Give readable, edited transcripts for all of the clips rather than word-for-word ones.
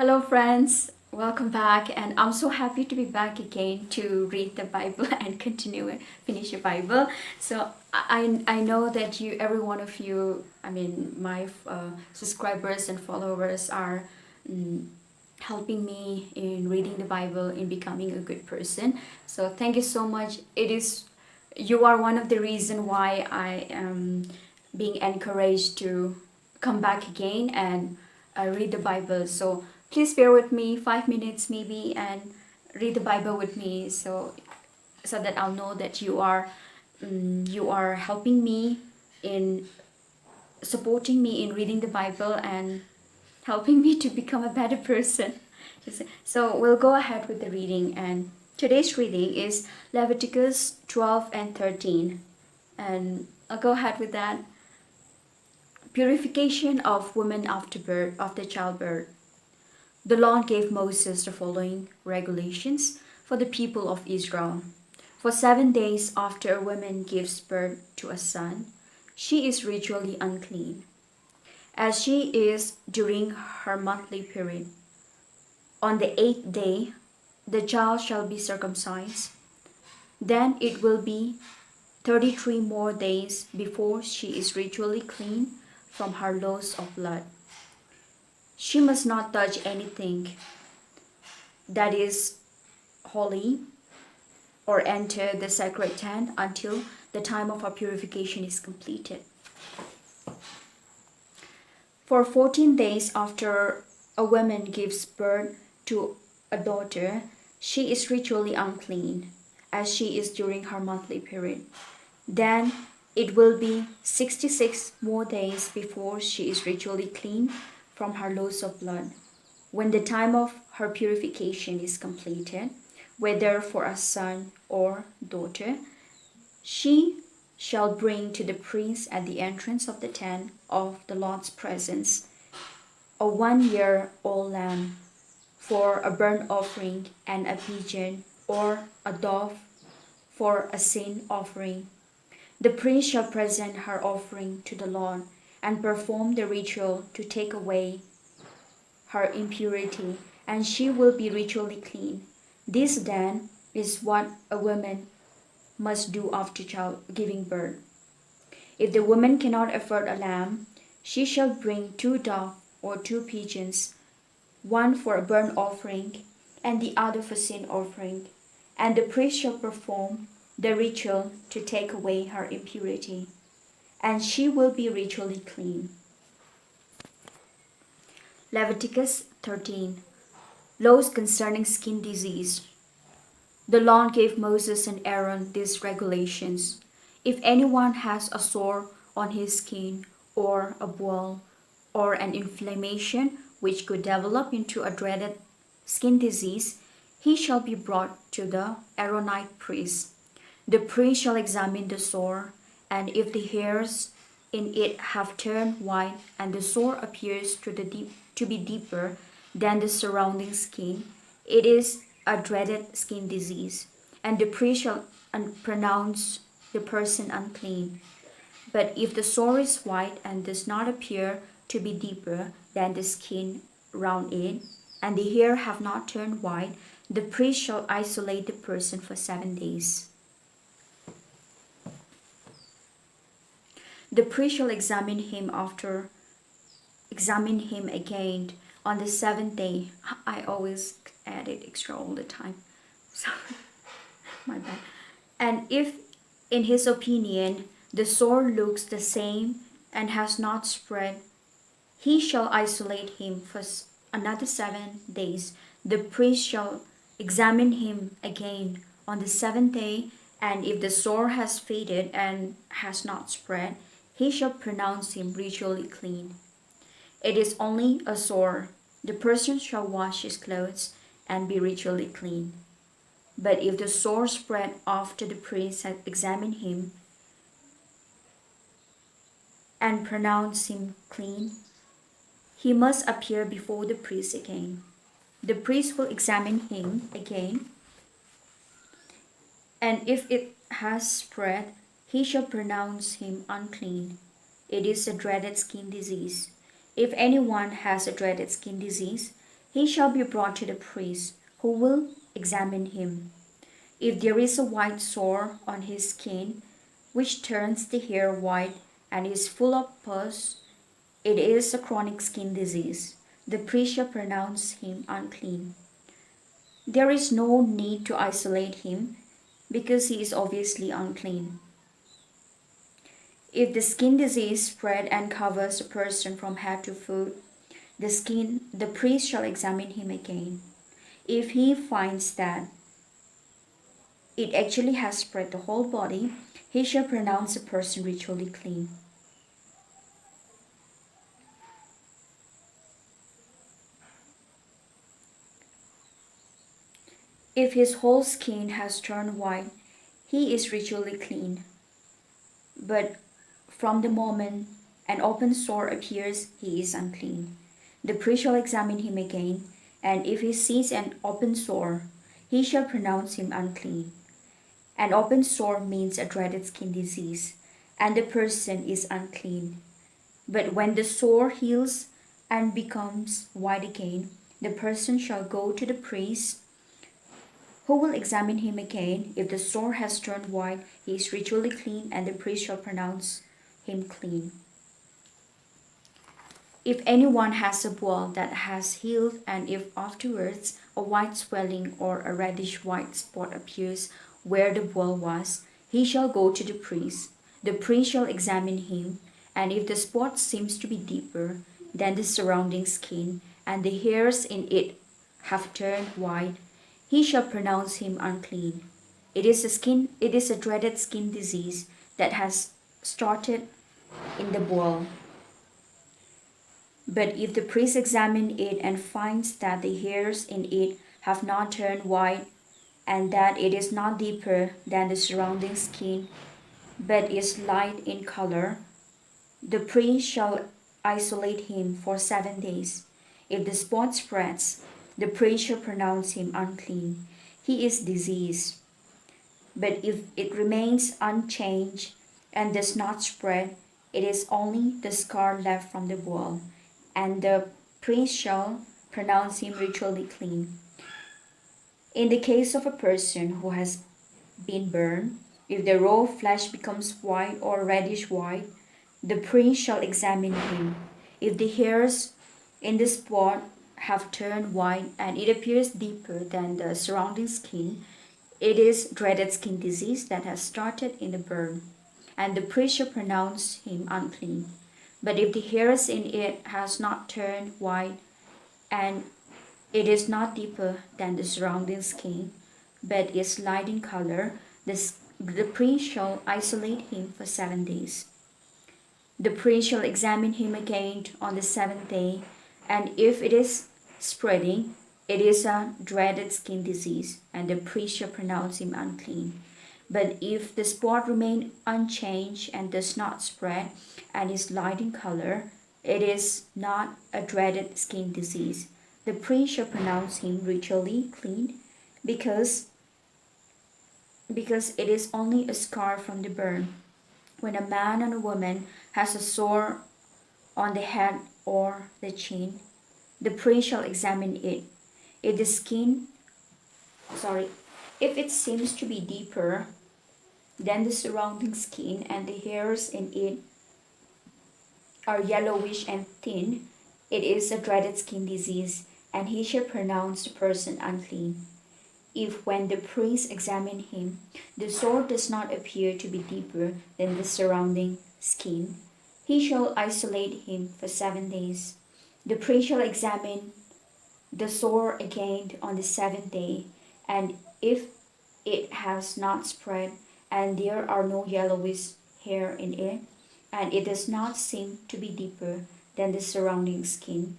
Hello, friends. Welcome back, and I'm so happy to be back again to read the Bible and continue and finish the Bible. So I know that you, every one of you, my subscribers and followers are mm, helping me in reading the Bible, in becoming a good person. So thank you so much. You are one of the reason why I am being encouraged to come back again and read the Bible. So please bear with me 5 minutes maybe and read the Bible with me, so that I'll know that you are helping me in supporting me in reading the Bible and helping me to become a better person. So we'll go ahead with the reading, and today's reading is Leviticus 12 and 13. And I'll go ahead with that. Purification of women after birth, after childbirth. The Lord gave Moses the following regulations for the people of Israel. For 7 days after a woman gives birth to a son, she is ritually unclean, as she is during her monthly period. On the 8th day, the child shall be circumcised. Then it will be 33 more days before she is ritually clean from her loss of blood. She must not touch anything that is holy or enter the sacred tent until the time of her purification is completed. For 14 days after a woman gives birth to a daughter, she is ritually unclean, as she is during her monthly period. Then it will be 66 more days before she is ritually clean from her loss of blood. When the time of her purification is completed, whether for a son or daughter, she shall bring to the priest at the entrance of the tent of the Lord's presence a 1-year-old lamb for a burnt offering, and a pigeon or a dove for a sin offering. The priest shall present her offering to the Lord and perform the ritual to take away her impurity, and she will be ritually clean. This then is what a woman must do after giving birth. If the woman cannot afford a lamb, she shall bring 2 doves or 2 pigeons, one for a burnt offering and the other for sin offering, and the priest shall perform the ritual to take away her impurity, and she will be ritually clean. Leviticus 13. Laws concerning skin disease. The Lord gave Moses and Aaron these regulations. If anyone has a sore on his skin, or a boil, or an inflammation which could develop into a dreaded skin disease, he shall be brought to the Aaronite priest. The priest shall examine the sore, and if the hairs in it have turned white and the sore appears to be deeper than the surrounding skin, it is a dreaded skin disease, and the priest shall pronounce the person unclean. But if the sore is white and does not appear to be deeper than the skin round it, and the hair have not turned white, the priest shall isolate the person for 7 days. The priest shall examine him again on the 7th day. I always add it extra all the time. Sorry, my bad. And if in his opinion the sore looks the same and has not spread, he shall isolate him for another 7 days. The priest shall examine him again on the 7th day, and if the sore has faded and has not spread, he shall pronounce him ritually clean. It is only a sore. The person shall wash his clothes and be ritually clean. But if the sore spread after the priest has examined him and pronounced him clean, he must appear before the priest again. The priest will examine him again, and if it has spread, he shall pronounce him unclean. It is a dreaded skin disease. If anyone has a dreaded skin disease, He shall be brought to the priest, who will examine him. If there is a white sore on his skin, which turns the hair white and is full of pus, it is a chronic skin disease. The priest shall pronounce him unclean. There is no need to isolate him because he is obviously unclean. If the skin disease spread and covers a person from head to foot, the priest shall examine him again. If he finds that it actually has spread the whole body, he shall pronounce the person ritually clean. If his whole skin has turned white, he is ritually clean. But from the moment an open sore appears, he is unclean. The priest shall examine him again, and if he sees an open sore, he shall pronounce him unclean. An open sore means a dreaded skin disease, and the person is unclean. But when the sore heals and becomes white again, the person shall go to the priest, who will examine him again. If the sore has turned white, he is ritually clean, and the priest shall pronounce him clean. If anyone has a boil that has healed, and if afterwards a white swelling or a reddish white spot appears where the boil was, he shall go to the priest. The priest shall examine him, and if the spot seems to be deeper than the surrounding skin, and the hairs in it have turned white, he shall pronounce him unclean. It is a dreaded skin disease that has started in the boil. But if the priest examines it and finds that the hairs in it have not turned white, and that it is not deeper than the surrounding skin, but is light in color, the priest shall isolate him for 7 days. If the spot spreads, the priest shall pronounce him unclean. He is diseased. But if it remains unchanged and does not spread, it is only the scar left from the boil, and the priest shall pronounce him ritually clean. In the case of a person who has been burned, if the raw flesh becomes white or reddish white, the priest shall examine him. If the hairs in the spot have turned white and it appears deeper than the surrounding skin, it is dreaded skin disease that has started in the burn, and the priest shall pronounce him unclean. But if the hairs in it has not turned white and it is not deeper than the surrounding skin, but is light in color, the priest shall isolate him for 7 days. The priest shall examine him again on the 7th day, and if it is spreading, it is a dreaded skin disease, and the priest shall pronounce him unclean. But if the spot remain unchanged and does not spread, and is light in color, it is not a dreaded skin disease. The priest shall pronounce him ritually clean, because it is only a scar from the burn. When a man and a woman has a sore on the head or the chin, the priest shall examine it. If the skin, if it seems to be deeper than the surrounding skin and the hairs in it are yellowish and thin, it is a dreaded skin disease, and he shall pronounce the person unclean. If when the priest examines him, the sore does not appear to be deeper than the surrounding skin, he shall isolate him for 7 days. The priest shall examine the sore again on the 7th day, and if it has not spread, and there are no yellowish hair in it, and it does not seem to be deeper than the surrounding skin,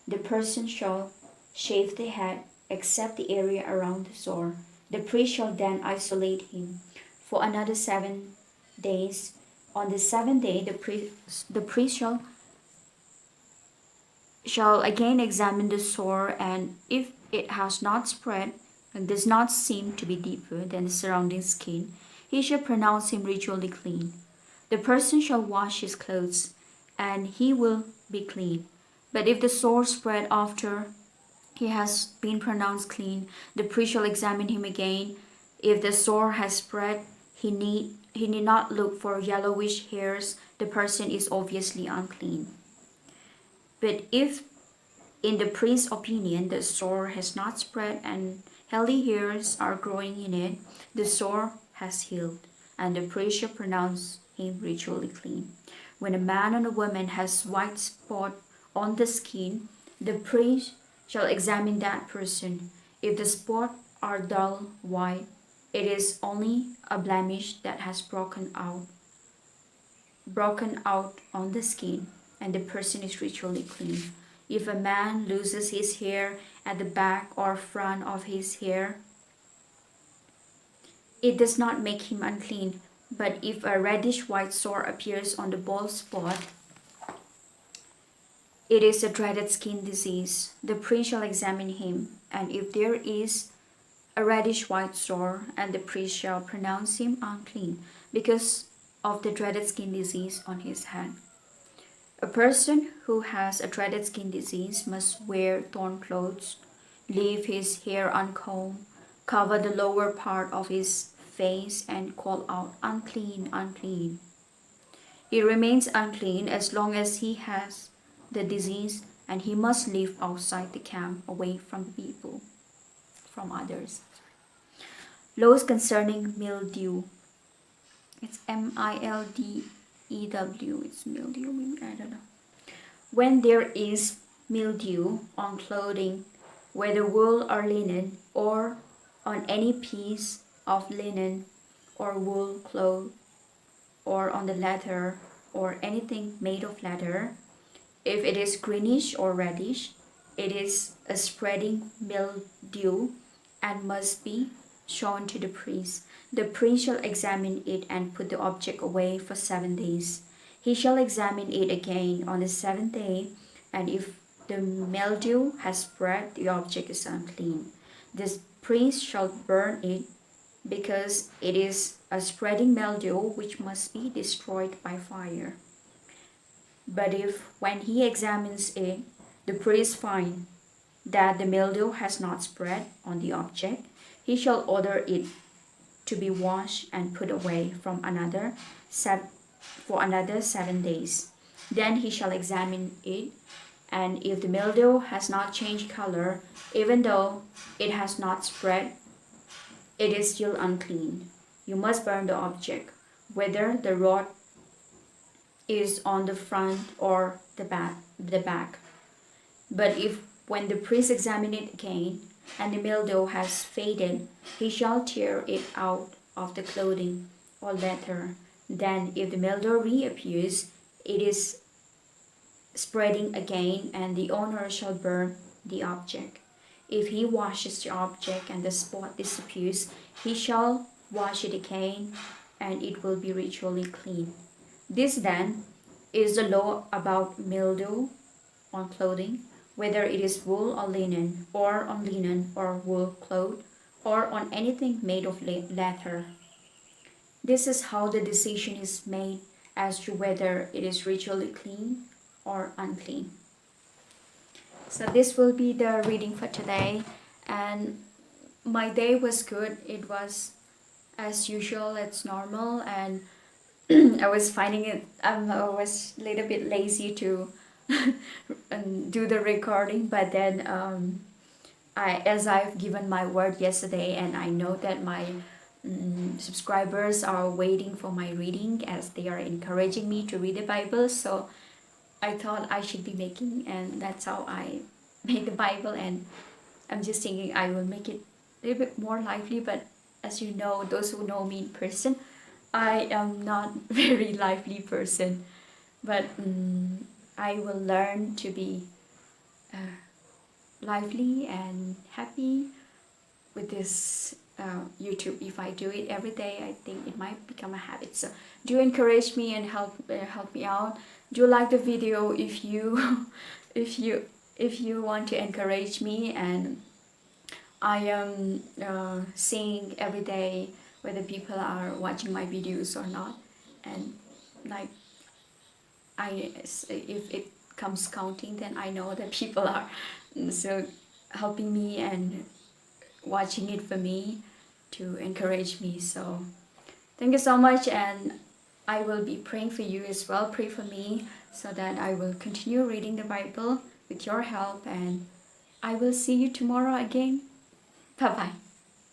the person shall shave the head except the area around the sore. The priest shall then isolate him for another 7 days. On the 7th day, the priest shall again examine the sore, and if it has not spread and does not seem to be deeper than the surrounding skin, he shall pronounce him ritually clean. The person shall wash his clothes, and he will be clean. But if the sore spread after he has been pronounced clean. The priest shall examine him again. If the sore has spread, he need not look for yellowish hairs. The person is obviously unclean. But if, in the priest's opinion, the sore has not spread and healthy hairs are growing in it, the sore has healed, and the priest shall pronounce him ritually clean. When a man or a woman has white spot on the skin, the priest shall examine that person. If the spot are dull white, it is only a blemish that has broken out on the skin, and the person is ritually clean. If a man loses his hair at the back or front of his hair, it does not make him unclean. But if a reddish white sore appears on the bald spot, it is a dreaded skin disease. The priest shall examine him, and if there is a reddish white sore, and the priest shall pronounce him unclean because of the dreaded skin disease on his head. A person who has a dreaded skin disease must wear torn clothes, leave his hair uncombed, cover the lower part of his face, and call out, "Unclean, unclean." He remains unclean as long as he has the disease, and he must live outside the camp, away from the people, from others. Laws concerning mildew. It's mildew. It's mildew, maybe, I don't know. When there is mildew on clothing, whether wool or linen, or on any piece of linen or wool cloth, or on the leather, or anything made of leather, if it is greenish or reddish, it is a spreading mildew and must be shown to the priest. The priest shall examine it and put the object away for 7 days. He shall examine it again on the 7th day, and if the mildew has spread, the object is unclean. The priest shall burn it, because it is a spreading mildew which must be destroyed by fire. But if, when he examines it, the priest find that the mildew has not spread on the object, he shall order it to be washed and put away for another 7 days. Then he shall examine it, and if the mildew has not changed color, even though it has not spread, it is still unclean. You must burn the object, whether the rod is on the front or the back. But if, when the priest examines it again, and the mildew has faded, he shall tear it out of the clothing or leather. Then, if the mildew reappears, it is spreading again, and the owner shall burn the object. If he washes the object and the spot disappears, he shall wash it again, and it will be ritually clean. This then is the law about mildew on clothing, whether it is wool or linen, or on linen or wool cloth, or on anything made of leather. This is how the decision is made as to whether it is ritually clean or unclean. So this will be the reading for today, and my day was good. It was as usual, it's normal, and I was finding it, I was a little bit lazy to do the recording, but then as I've given my word yesterday, and I know that my subscribers are waiting for my reading, as they are encouraging me to read the Bible, so I thought I should be making, and that's how I made the Bible. And I'm just thinking I will make it a little bit more lively, but as you know, those who know me in person, I am not very lively person, but I will learn to be lively and happy with this YouTube. If I do it every day, I think it might become a habit. So do encourage me and help me out. Do like the video if you if you want to encourage me. And I am seeing every day whether people are watching my videos or not, and like if it comes counting, then I know that people are. So helping me and watching it for me to encourage me. So thank you so much, and I will be praying for you as well. Pray for me so that I will continue reading the Bible with your help, and I will see you tomorrow again. Bye bye.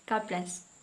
God bless.